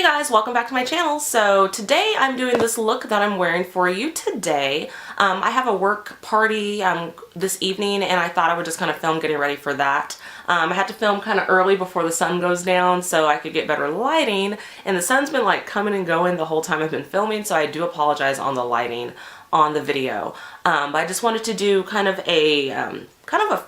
Hey guys, welcome back to my channel. So today I'm doing this look that I'm wearing for you today. I have a work party this evening and I thought I would just kind of film getting ready for that. I had to film kind of early before the sun goes down so I could get better lighting, and the sun's been like coming and going the whole time I've been filming, so I do apologize on the lighting on the video. But I just wanted to do kind of a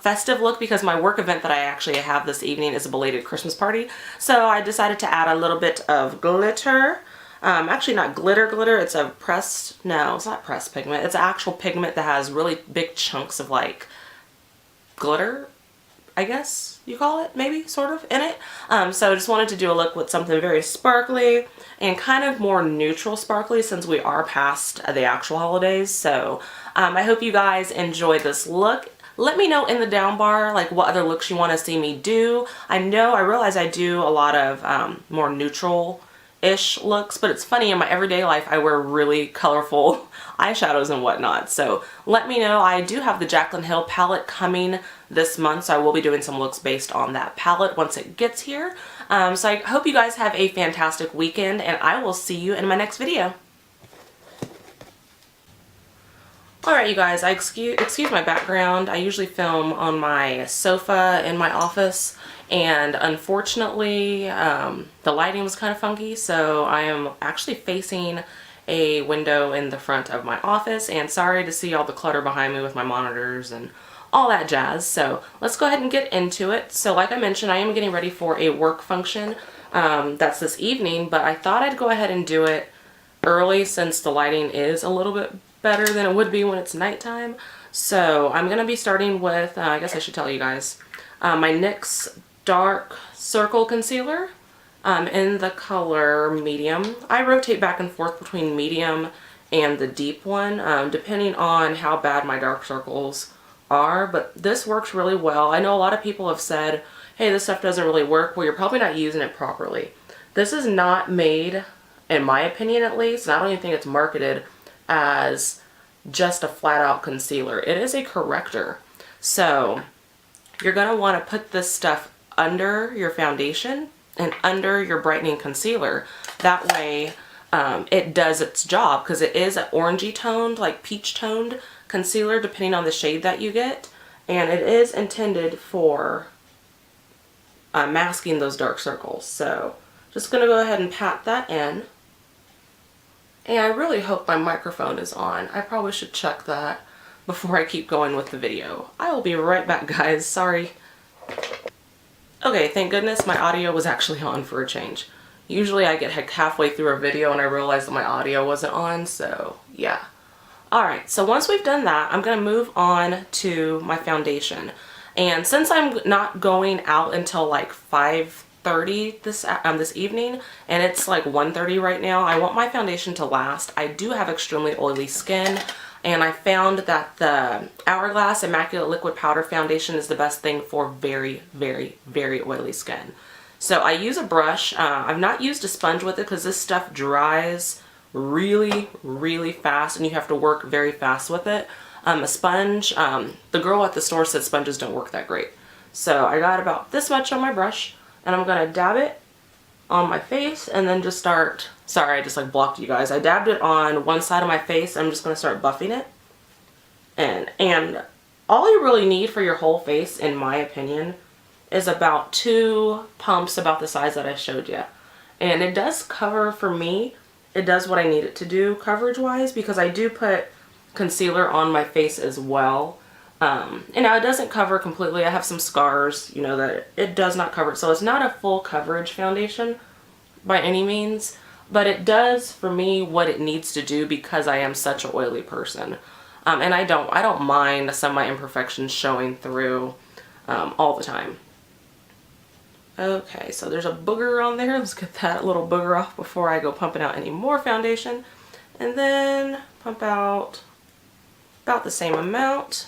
festive look because my work event that I actually have this evening is a belated Christmas party. So I decided to add a little bit of glitter. Actually not glitter, it's a pressed, no, it's not pressed pigment. It's actual pigment that has really big chunks of like glitter, I guess you call it, maybe, sort of, in it. So I just wanted to do a look with something very sparkly and kind of more neutral sparkly since we are past the actual holidays. So I hope you guys enjoy this look. Let me know in the down bar like what other looks you want to see me do. I realize I do a lot of more neutral-ish looks, but it's funny, in my everyday life I wear really colorful eyeshadows and whatnot. So let me know. I do have the Jaclyn Hill palette coming this month, so I will be doing some looks based on that palette once it gets here. So I hope you guys have a fantastic weekend, and I will see you in my next video. Alright you guys, excuse my background. I usually film on my sofa in my office, and unfortunately the lighting was kind of funky, so I am actually facing a window in the front of my office, and sorry to see all the clutter behind me with my monitors and all that jazz. So let's go ahead and get into it. So like I mentioned, I am getting ready for a work function that's this evening, but I thought I'd go ahead and do it early since the lighting is a little bit better than it would be when it's nighttime. So I'm going to be starting with, I guess I should tell you guys, my NYX Dark Circle Concealer in the color medium. I rotate back and forth between medium and the deep one, depending on how bad my dark circles are, but this works really well. I know a lot of people have said, hey, this stuff doesn't really work. Well, you're probably not using it properly. This is not made, in my opinion at least, and I don't even think it's marketed as just a flat out concealer. It is a corrector. So you're going to want to put this stuff under your foundation and under your brightening concealer. That way it does its job, because it is an orangey toned, like peach toned concealer depending on the shade that you get, and it is intended for masking those dark circles. So just going to go ahead and pat that in. And I really hope my microphone is on. I probably should check that before I keep going with the video. I will be right back, guys. Sorry. Okay, thank goodness my audio was actually on for a change. Usually I get halfway through a video and I realize that my audio wasn't on, so yeah. Alright, so once we've done that, I'm going to move on to my foundation. And since I'm not going out until like 5:30 this evening, and it's like 1:30 right now, I want my foundation to last. I do have extremely oily skin, and I found that the Hourglass Immaculate Liquid Powder Foundation is the best thing for very, very, very oily skin. So I use a brush. I've not used a sponge with it because this stuff dries really, really fast, and you have to work very fast with it. A sponge, the girl at the store said sponges don't work that great. So I got about this much on my brush, and I'm going to dab it on my face and then just start, sorry I just like blocked you guys. I dabbed it on one side of my face. I'm just going to start buffing it. And all you really need for your whole face, in my opinion, is about 2 pumps about the size that I showed you. And it does cover, for me, it does what I need it to do coverage wise, because I do put concealer on my face as well. And now it doesn't cover completely. I have some scars, you know, that it does not cover it. So it's not a full coverage foundation by any means, but it does for me what it needs to do because I am such an oily person. And I don't mind some of my imperfections showing through all the time. Okay, so there's a booger on there. Let's get that little booger off before I go pumping out any more foundation. And then pump out about the same amount.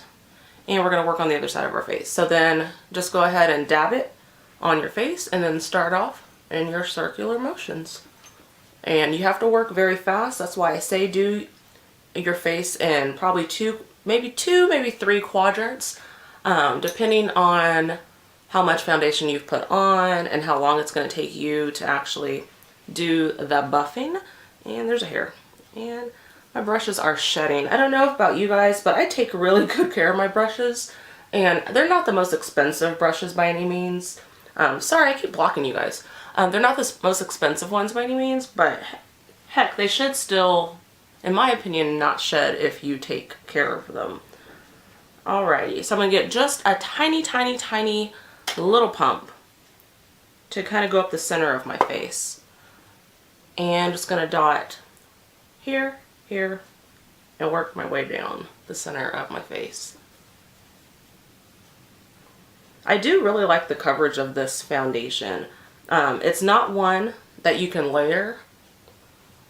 And we're going to work on the other side of our face. So then just go ahead and dab it on your face and then start off in your circular motions. And you have to work very fast. That's why I say do your face in probably maybe 3 quadrants, depending on how much foundation you've put on and how long it's going to take you to actually do the buffing. And there's a hair. And my brushes are shedding. I don't know about you guys, but I take really good care of my brushes. And they're not the most expensive brushes by any means. Sorry, I keep blocking you guys. They're not the most expensive ones by any means, but heck, they should still, in my opinion, not shed if you take care of them. Alrighty, so I'm going to get just a tiny, tiny, tiny little pump to kind of go up the center of my face. And I'm just going to dot here, here, and work my way down the center of my face. I do really like the coverage of this foundation. It's not one that you can layer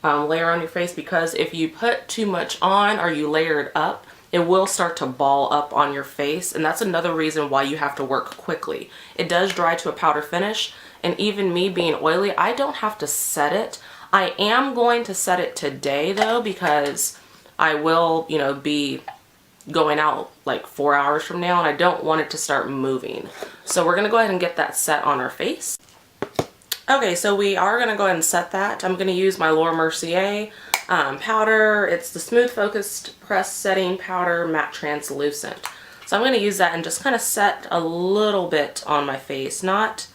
on your face, because if you put too much on or you layer it up, it will start to ball up on your face, and that's another reason why you have to work quickly. It does dry to a powder finish, and even me being oily, I don't have to set it. I am going to set it today though, because I will, you know, be going out like 4 hours from now, and I don't want it to start moving. So we're gonna go ahead and get that set on our face. Okay, so we are gonna go ahead and set that. I'm gonna use my Laura Mercier powder. It's the Smooth Focused Press Setting Powder Matte Translucent. So I'm gonna use that and just kind of set a little bit on my face, not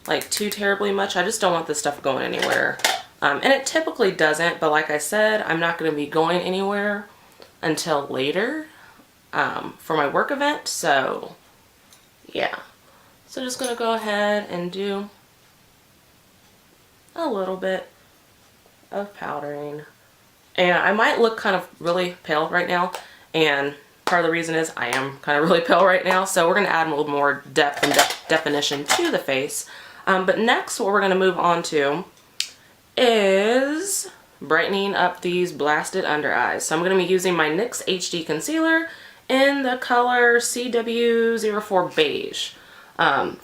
like too terribly much. I just don't want this stuff going anywhere. And it typically doesn't, but like I said, I'm not gonna be going anywhere until later for my work event, so yeah. So just gonna go ahead and do a little bit of powdering. And I might look kind of really pale right now, and part of the reason is I am kind of really pale right now, so we're gonna add a little more depth and definition to the face. But next, what we're gonna move on to is brightening up these blasted under eyes. So I'm gonna be using my NYX HD concealer in the color CW04 Beige.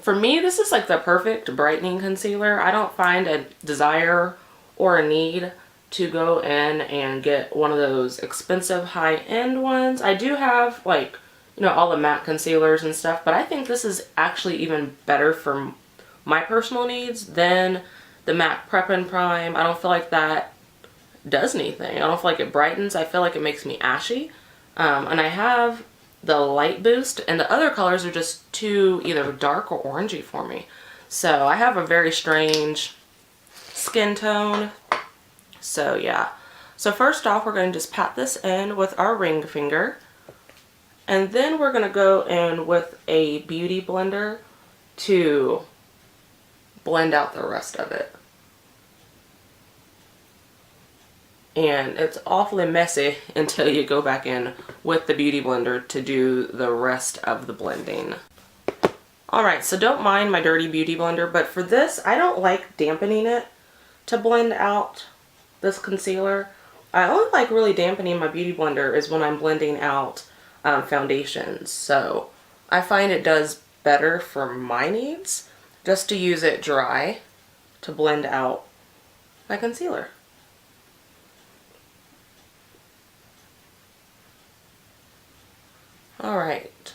For me, this is like the perfect brightening concealer. I don't find a desire or a need to go in and get one of those expensive high-end ones. I do have, like, you know, all the matte concealers and stuff, but I think this is actually even better for my personal needs than the MAC Prep and Prime. I don't feel like that does anything. I don't feel like it brightens. I feel like it makes me ashy. And I have the Light Boost, and the other colors are just too either dark or orangey for me. So I have a very strange skin tone. So yeah. So first off, we're going to just pat this in with our ring finger. And then we're going to go in with a beauty blender to blend out the rest of it. And it's awfully messy until you go back in with the beauty blender to do the rest of the blending. Alright, so don't mind my dirty beauty blender, but for this, I don't like dampening it to blend out this concealer. I only like really dampening my beauty blender is when I'm blending out foundations. So I find it does better for my needs just to use it dry to blend out my concealer. Alright,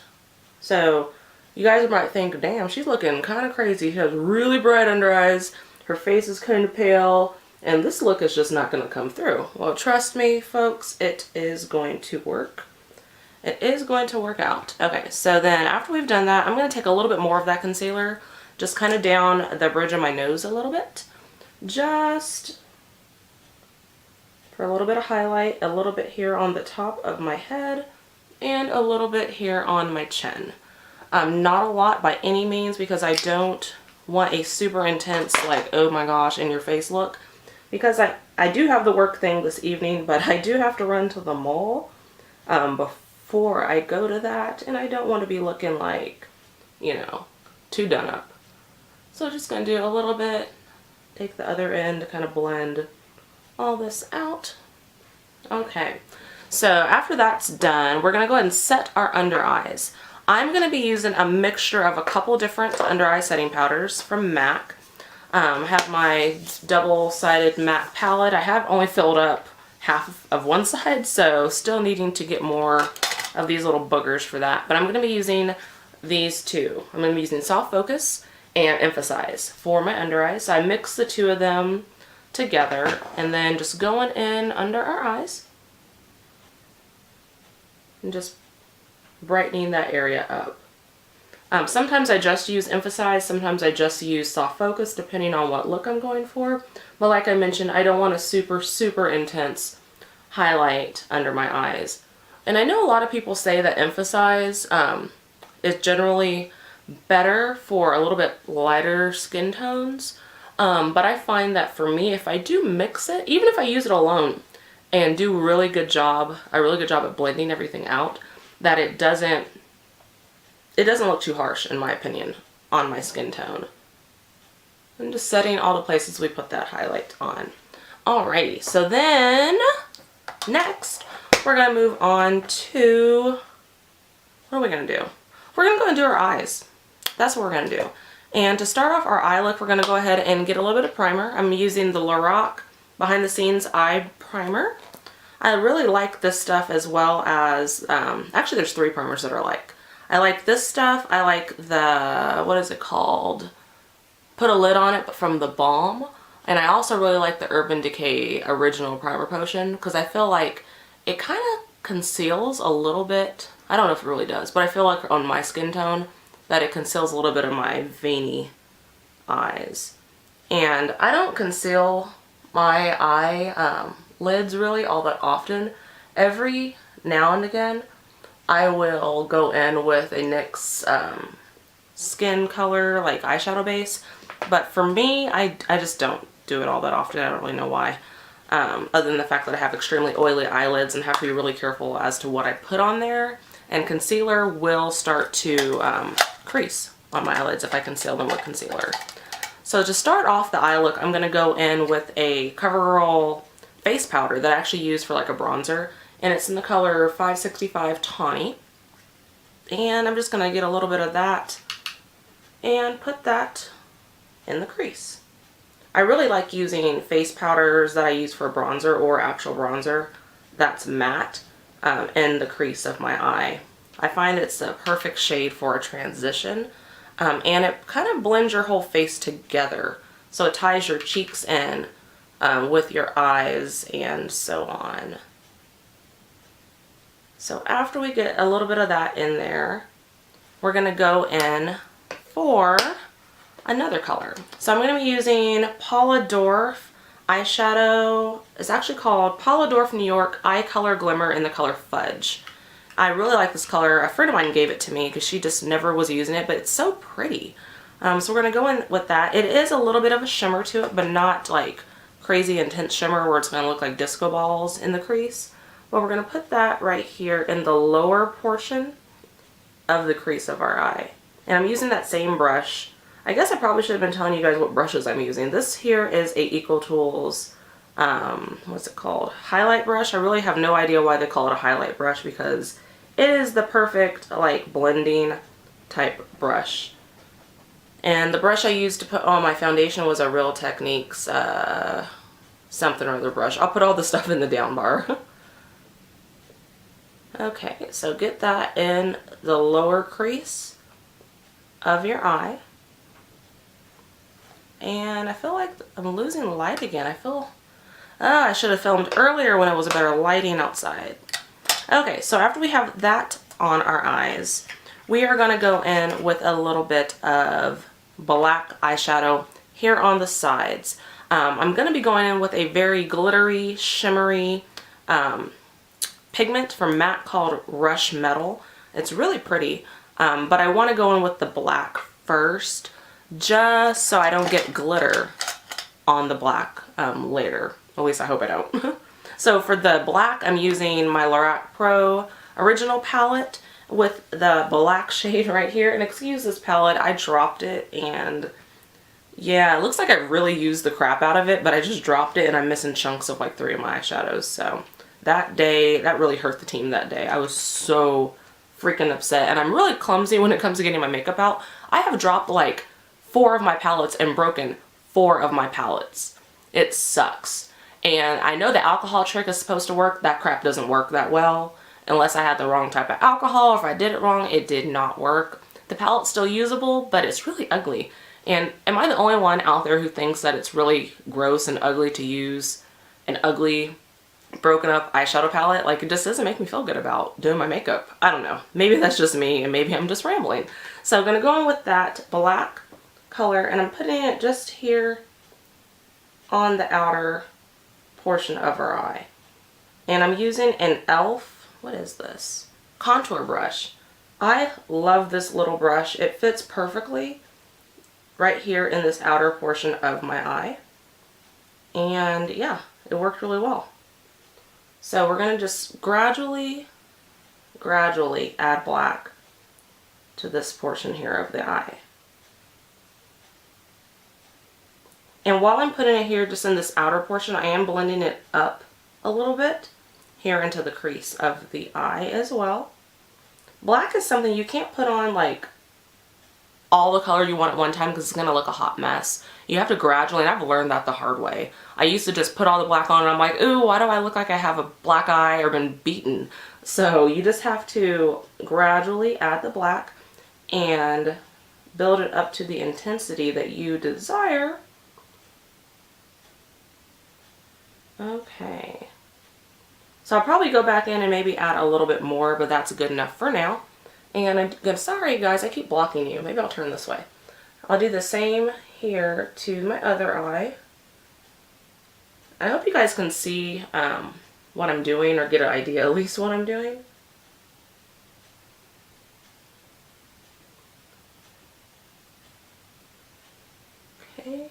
so you guys might think, damn, she's looking kind of crazy. She has really bright under eyes, her face is kind of pale, and this look is just not going to come through. Well, trust me, folks, it is going to work. It is going to work out. Okay, so then after we've done that, I'm going to take a little bit more of that concealer, just kind of down the bridge of my nose a little bit, just for a little bit of highlight, a little bit here on the top of my head, and a little bit here on my chin. Not a lot by any means, because I don't want a super intense, like, oh my gosh, in your face look. Because I do have the work thing this evening, but I do have to run to the mall before I go to that, and I don't want to be looking like, you know, too done up. So just going to do a little bit, take the other end to kind of blend all this out. Okay. So after that's done, we're going to go ahead and set our under eyes. I'm going to be using a mixture of a couple different under eye setting powders from MAC. I have my double-sided MAC palette. I have only filled up half of one side, so still needing to get more of these little boogers for that. But I'm going to be using these two. I'm going to be using Soft Focus and Emphasize for my under eyes. So I mix the two of them together, and then just going in under our eyes and just brightening that area up. Sometimes I just use emphasize, sometimes I just use soft focus depending on what look I'm going for. But like I mentioned, I don't want a super intense highlight under my eyes. And I know a lot of people say that emphasize is generally better for a little bit lighter skin tones. But I find that for me, if I do mix it, even if I use it alone and do a really good job at blending everything out, that it doesn't look too harsh, in my opinion, on my skin tone. I'm just setting all the places we put that highlight on. Alrighty, so then next we're gonna move on to, what are we gonna do? We're gonna go and do our eyes. That's what we're gonna do. And to start off our eye look, we're gonna go ahead and get a little bit of primer. I'm using the Lorac Behind the Scenes Eye Primer. I really like this stuff, as well as, actually there's 3 primers that are like. I like this stuff. I like the, what is it called? Put a Lid on It, but from the Balm. And I also really like the Urban Decay Original Primer Potion, because I feel like it kind of conceals a little bit. I don't know if it really does, but I feel like on my skin tone that it conceals a little bit of my veiny eyes. And I don't conceal my eye lids really all that often. Every now and again I will go in with a NYX skin color, like eyeshadow base. But for me, I just don't do it all that often. I don't really know why. Other than the fact that I have extremely oily eyelids and have to be really careful as to what I put on there. And concealer will start to crease on my eyelids if I conceal them with concealer. So to start off the eye look, I'm going to go in with a CoverGirl face powder that I actually use for like a bronzer. And it's in the color 565 Tawny. And I'm just going to get a little bit of that and put that in the crease. I really like using face powders that I use for bronzer or actual bronzer that's matte in the crease of my eye. I find it's the perfect shade for a transition, and it kind of blends your whole face together. So it ties your cheeks in with your eyes and so on. So after we get a little bit of that in there, we're going to go in for another color. So I'm going to be using Paula Dorf eyeshadow. It's actually called Paula Dorf New York Eye Color Glimmer in the color Fudge. I really like this color. A friend of mine gave it to me because she just never was using it, but it's so pretty. So we're going to go in with that. It is a little bit of a shimmer to it, but not like crazy intense shimmer where it's going to look like disco balls in the crease. But we're going to put that right here in the lower portion of the crease of our eye. And I'm using that same brush. I guess I probably should have been telling you guys what brushes I'm using. This here is a Eco Tools, what's it called? Highlight brush. I really have no idea why they call it a highlight brush, because it is the perfect like blending type brush. And the brush I used to put on my foundation was a Real Techniques something or other brush. I'll put all the stuff in the down bar. Okay, so get that in the lower crease of your eye. And I feel like I'm losing light again. I feel, I should have filmed earlier when it was a better lighting outside. Okay, so after we have that on our eyes, we are going to go in with a little bit of black eyeshadow here on the sides. I'm going to be going in with a very glittery, shimmery pigment from MAC called Rush Metal. It's really pretty, but I want to go in with the black first, just so I don't get glitter on the black later. At least I hope I don't. So for the black, I'm using my Lorac Pro Original palette with the black shade right here. And excuse this palette, I dropped it, and yeah, it looks like I really used the crap out of it, but I just dropped it and I'm missing chunks of like 3 of my eyeshadows. So that day, that really hurt the team that day. I was so freaking upset, and I'm really clumsy when it comes to getting my makeup out. I have dropped like 4 of my palettes and broken 4 of my palettes. It sucks. And I know the alcohol trick is supposed to work. That crap doesn't work that well unless I had the wrong type of alcohol. If I did it wrong, it did not work. The palette's still usable, but it's really ugly. And am I the only one out there who thinks that it's really gross and ugly to use an ugly, broken up eyeshadow palette? Like, it just doesn't make me feel good about doing my makeup. I don't know. Maybe that's just me and maybe I'm just rambling. So I'm going to go in with that black color and I'm putting it just here on the outer portion of her eye. And I'm using an e.l.f., what is this? Contour brush. I love this little brush. It fits perfectly right here in this outer portion of my eye. And yeah, it worked really well. So we're going to just gradually add black to this portion here of the eye. And while I'm putting it here just in this outer portion, I am blending it up a little bit here into the crease of the eye as well. Black is something you can't put on like all the color you want at one time because it's going to look a hot mess. You have to gradually, and I've learned that the hard way. I used to just put all the black on and I'm like, ooh, why do I look like I have a black eye or been beaten? So you just have to gradually add the black and build it up to the intensity that you desire. Okay. So I'll probably go back in and maybe add a little bit more, but that's good enough for now. And I'm gonna, sorry guys, I keep blocking you. Maybe I'll turn this way. I'll do the same here to my other eye. I hope you guys can see what I'm doing or get an idea at least what I'm doing. Okay.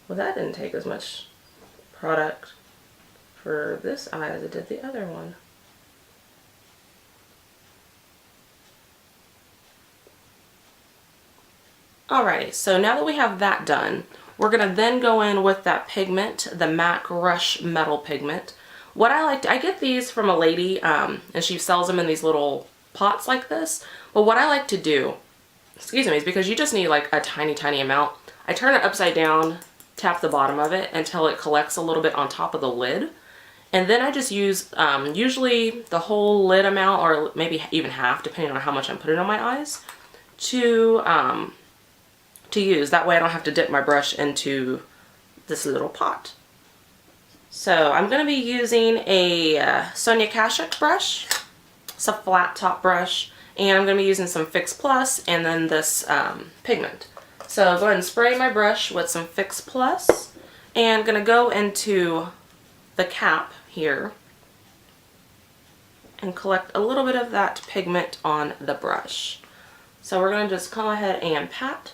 Well, that didn't take as much product for this eye as it did the other one. Alrighty, so now that we have that done, we're going to then go in with that pigment, the MAC Rush Metal Pigment. What I like to, I get these from a lady, and she sells them in these little pots like this. But what I like to do, excuse me, is because you just need like a tiny, tiny amount. I turn it upside down, tap the bottom of it until it collects a little bit on top of the lid. And then I just use usually the whole lid amount, or maybe even half, depending on how much I'm putting on my eyes, to use. That way I don't have to dip my brush into this little pot. So I'm going to be using a Sonia Kashuk brush. It's a flat top brush. And I'm going to be using some Fix Plus and then this pigment. So I'll go ahead and spray my brush with some Fix Plus. And I'm going to go into the cap here and collect a little bit of that pigment on the brush. So we're going to just go ahead and pat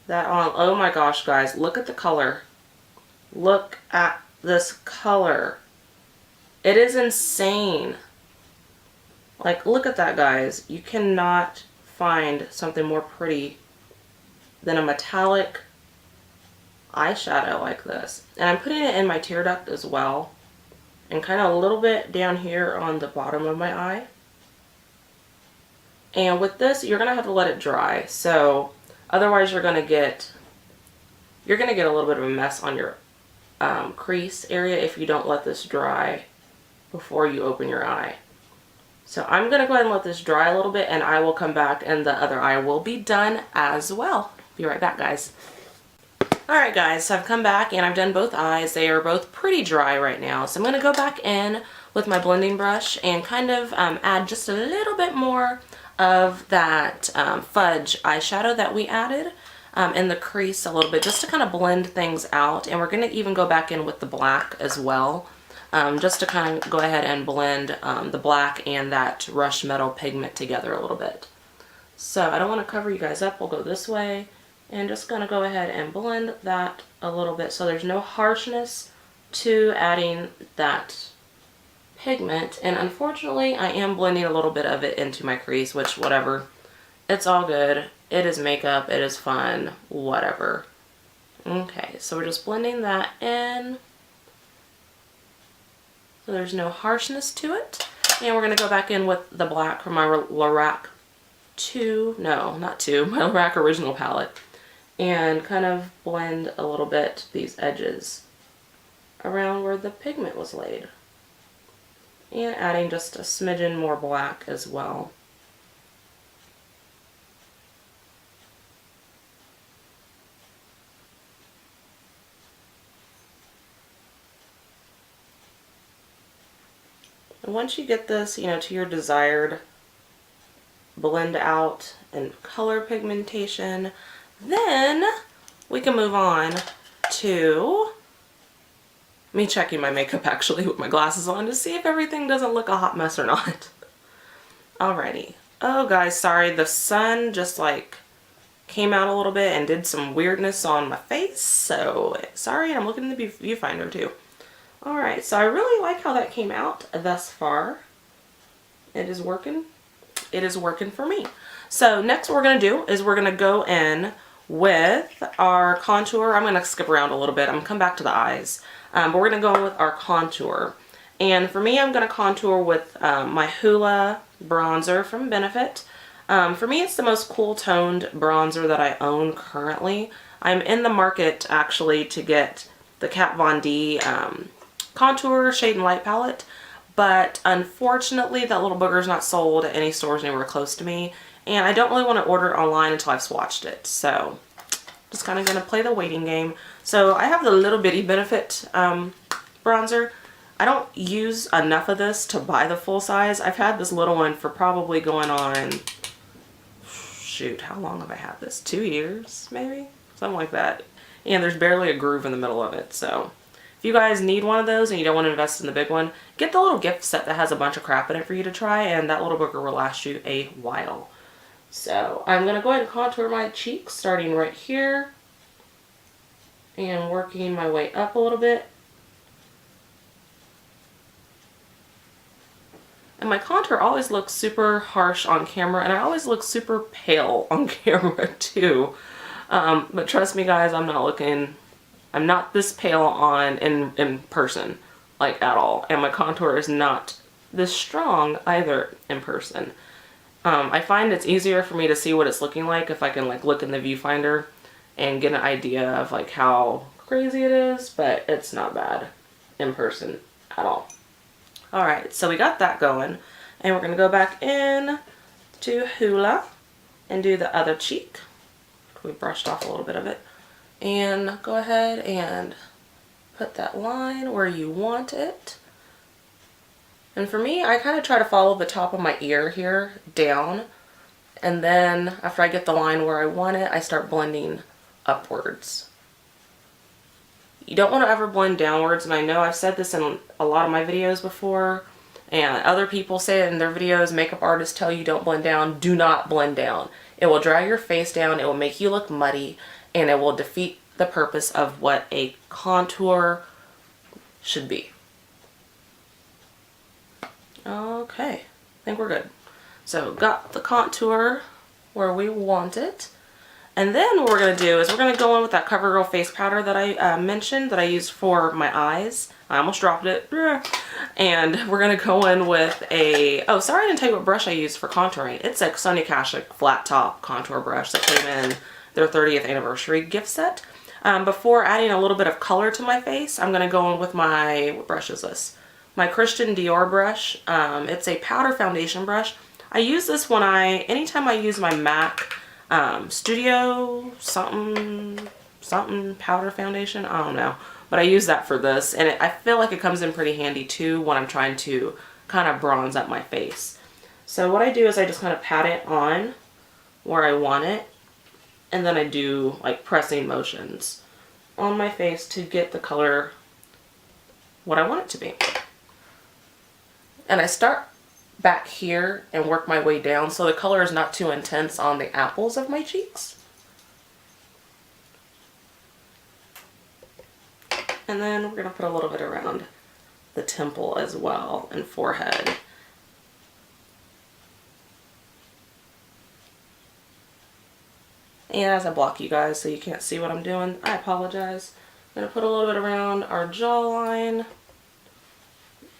that on. Oh my gosh, guys, look at the color. Look at this color. It is insane. Like, look at that, guys. You cannot find something more pretty than a metallic eyeshadow like this. And I'm putting it in my tear duct as well, and kind of a little bit down here on the bottom of my eye. And with this, you're gonna have to let it dry. So otherwise you're gonna get a little bit of a mess on your crease area if you don't let this dry before you open your eye. So I'm gonna go ahead and let this dry a little bit, and I will come back and the other eye will be done as well. Be right back, guys. Alright guys, so I've come back and I've done both eyes. They are both pretty dry right now. So I'm going to go back in with my blending brush and kind of add just a little bit more of that fudge eyeshadow that we added in the crease a little bit, just to kind of blend things out. And we're going to even go back in with the black as well, just to kind of go ahead and blend the black and that Rush Metal Pigment together a little bit. So I don't want to cover you guys up. We'll go this way. And just going to go ahead and blend that a little bit so there's no harshness to adding that pigment. And unfortunately, I am blending a little bit of it into my crease, which, whatever. It's all good. It is makeup. It is fun. Whatever. Okay, so we're just blending that in so there's no harshness to it. And we're going to go back in with the black from my Lorac 2, no, not 2, my Lorac Original palette. And kind of blend a little bit these edges around where the pigment was laid. And adding just a smidgen more black as well. And once you get this, you know, to your desired blend out and color pigmentation, then we can move on to me checking my makeup actually with my glasses on to see if everything doesn't look a hot mess or not. Alrighty. Oh guys, sorry, the sun just like came out a little bit and did some weirdness on my face, so sorry. I'm looking in the viewfinder too. Alright, so I really like how that came out thus far. It is working. It is working for me. So next what we're going to do is we're going to go in with our contour. I'm going to skip around a little bit. I'm going to come back to the eyes. But we're going to go in with our contour. And for me, I'm going to contour with my Hoola bronzer from Benefit. For me, it's the most cool toned bronzer that I own currently. I'm in the market actually to get the Kat Von D contour shade and light palette, but unfortunately that little booger is not sold at any stores anywhere close to me, and I don't really want to order it online until I've swatched it, so just kind of going to play the waiting game. So I have the little bitty Benefit bronzer. I don't use enough of this to buy the full size. I've had this little one for probably going on, shoot, how long have I had this? 2 years maybe? Something like that. And there's barely a groove in the middle of it, so if you guys need one of those and you don't want to invest in the big one, get the little gift set that has a bunch of crap in it for you to try, and that little booger will last you a while. So I'm going to go ahead and contour my cheeks starting right here and working my way up a little bit. And my contour always looks super harsh on camera, and I always look super pale on camera too. But trust me guys, I'm not this pale in person, like at all. And my contour is not this strong either in person. I find it's easier for me to see what it's looking like if I can like look in the viewfinder and get an idea of like how crazy it is, but it's not bad in person at all. Alright, so we got that going, and we're going to go back in to Hoola and do the other cheek. We brushed off a little bit of it. And go ahead and put that line where you want it. And for me, I kind of try to follow the top of my ear here down. And then after I get the line where I want it, I start blending upwards. You don't want to ever blend downwards, and I know I've said this in a lot of my videos before, and other people say it in their videos. Makeup artists tell you don't blend down. Do not blend down. It will drag your face down, it will make you look muddy, and it will defeat the purpose of what a contour should be. Okay, I think we're good. So got the contour where we want it. And then what we're going to do is we're going to go in with that CoverGirl face powder that I mentioned that I used for my eyes. I almost dropped it. And we're going to go in with a, oh sorry I didn't tell you what brush I used for contouring. It's a Sonia Kashuk flat top contour brush that came in their 30th anniversary gift set. Before adding a little bit of color to my face, I'm going to go in with my, what brush is this? My Christian Dior brush. It's a powder foundation brush. I use this anytime I use my MAC Studio something powder foundation, I don't know, but I use that for this, and I feel like it comes in pretty handy too when I'm trying to kind of bronze up my face. So what I do is I just kind of pat it on where I want it, and then I do like pressing motions on my face to get the color what I want it to be. And I start back here and work my way down so the color is not too intense on the apples of my cheeks. And then we're going to put a little bit around the temple as well and forehead. And as I block you guys so you can't see what I'm doing, I apologize. I'm going to put a little bit around our jawline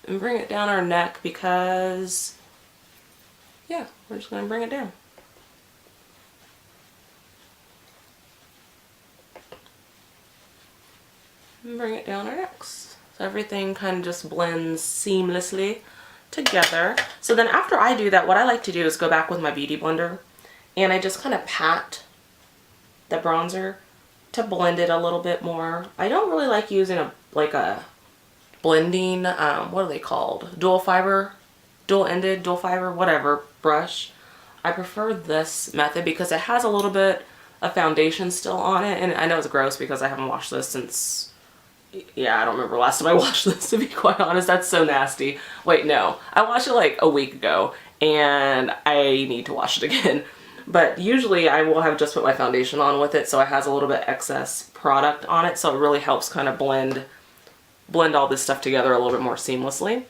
and bring it down our neck because, yeah, we're just going to bring it down. And bring it down our necks. So everything kind of just blends seamlessly together. So then after I do that, what I like to do is go back with my Beauty Blender and I just kind of pat the bronzer to blend it a little bit more. I don't really like using a blending, what are they called? Dual-ended, dual fiber, whatever brush. I prefer this method because it has a little bit of foundation still on it. And I know it's gross because I haven't washed this since, yeah, I don't remember last time I washed this, to be quite honest. That's so nasty. Wait, no. I washed it like a week ago and I need to wash it again. But usually I will have just put my foundation on with it, so it has a little bit excess product on it, so it really helps kind of blend all this stuff together a little bit more seamlessly.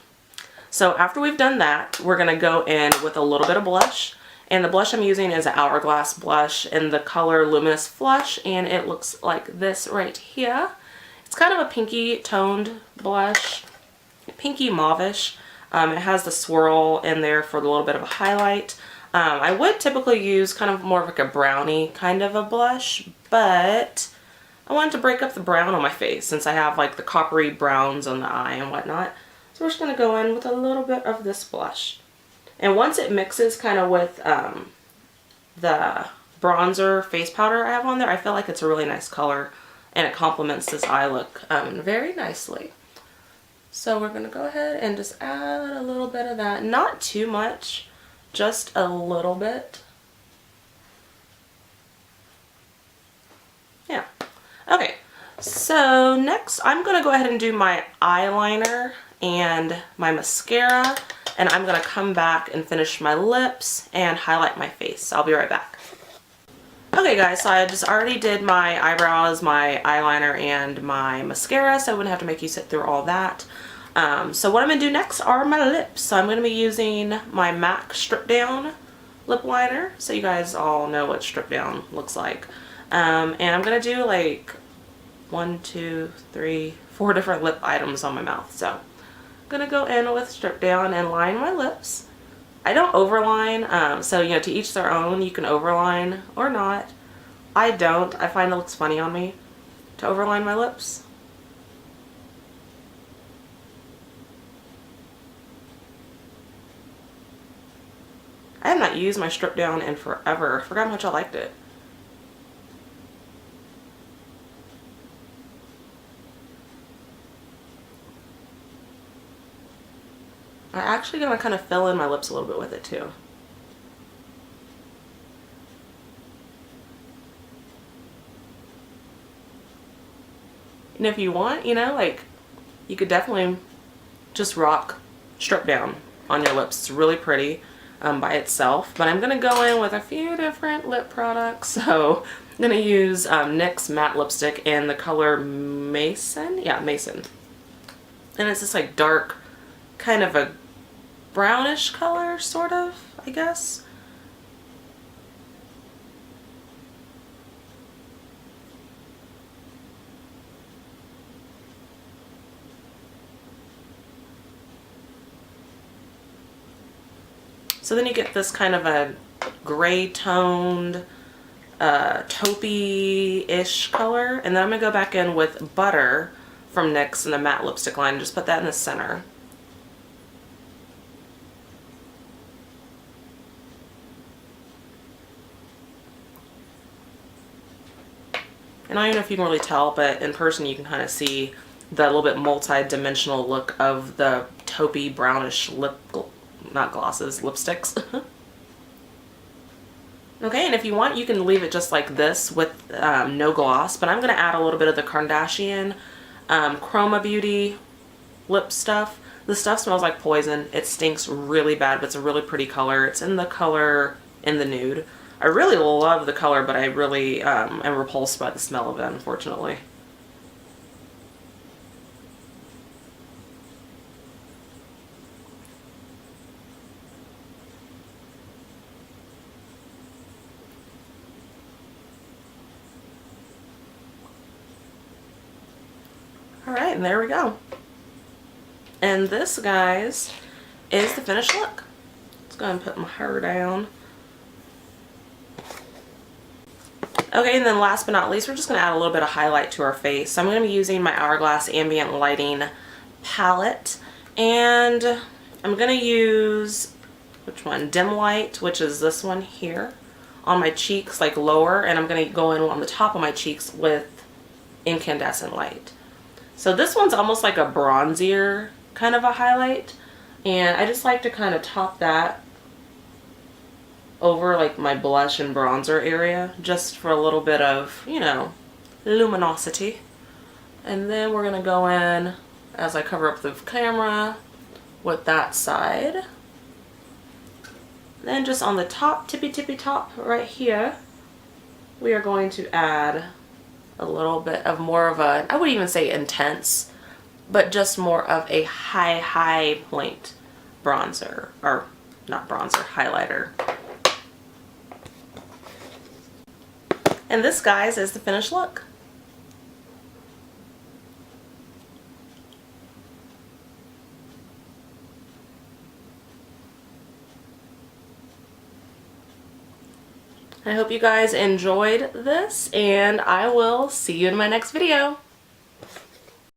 So after we've done that, we're going to go in with a little bit of blush. And the blush I'm using is an Hourglass blush in the color Luminous Flush, and it looks like this right here. It's kind of a pinky toned blush, pinky mauvish. It has the swirl in there for a little bit of a highlight. I would typically use kind of more of like a brownie kind of a blush, but I wanted to break up the brown on my face since I have like the coppery browns on the eye and whatnot. So we're just going to go in with a little bit of this blush. And once it mixes kind of with the bronzer face powder I have on there, I feel like it's a really nice color and it complements this eye look very nicely. So we're going to go ahead and just add a little bit of that. Not too much, just a little bit. Yeah. Okay, so next I'm going to go ahead and do my eyeliner and my mascara, and I'm going to come back and finish my lips and highlight my face. I'll be right back. Okay guys, so I just already did my eyebrows, my eyeliner, and my mascara, so I wouldn't have to make you sit through all that. So what I'm going to do next are my lips. So I'm going to be using my MAC Strip Down lip liner, so you guys all know what Strip Down looks like. And I'm going to do like 1, 2, 3, 4 different lip items on my mouth. So I'm going to go in with Strip Down and line my lips. I don't overline, so you know, to each their own. You can overline or not. I don't. I find it looks funny on me to overline my lips. I have not used my Strip Down in forever. I forgot how much I liked it. I'm actually going to kind of fill in my lips a little bit with it too. And if you want, you know, like, you could definitely just rock Strip Down on your lips. It's really pretty by itself. But I'm going to go in with a few different lip products. So I'm going to use NYX matte lipstick in the color Mason. Yeah, Mason. And it's this like dark, kind of a brownish color, sort of, I guess. So then you get this kind of a gray toned, taupey-ish color. And then I'm going to go back in with Butter from NYX in the matte lipstick line and just put that in the center. And I don't know if you can really tell, but in person you can kind of see the little bit multi-dimensional look of the taupey brownish lipsticks. Okay, and if you want, you can leave it just like this with no gloss, but I'm going to add a little bit of the Kardashian Chroma Beauty lip stuff. The stuff smells like poison. It stinks really bad, but it's a really pretty color. It's in the color in the nude. I really love the color, but I really am repulsed by the smell of it, unfortunately. Alright, and there we go. And this, guys, is the finished look. Let's go ahead and put my hair down. Okay, and then last but not least, we're just going to add a little bit of highlight to our face. So I'm going to be using my Hourglass Ambient Lighting palette. And I'm going to use, which one? Dim Light, which is this one here, on my cheeks, like lower. And I'm going to go in on the top of my cheeks with Incandescent Light. So this one's almost like a bronzier kind of a highlight, and I just like to kind of top that over like my blush and bronzer area just for a little bit of, you know, luminosity. And then we're gonna go in as I cover up the camera with that side. Then just on the top, tippy top right here, we are going to add a little bit of more of a, I wouldn't even say intense, but just more of a high point bronzer, or not bronzer, highlighter. And this, guys, is the finished look. I hope you guys enjoyed this, and I will see you in my next video.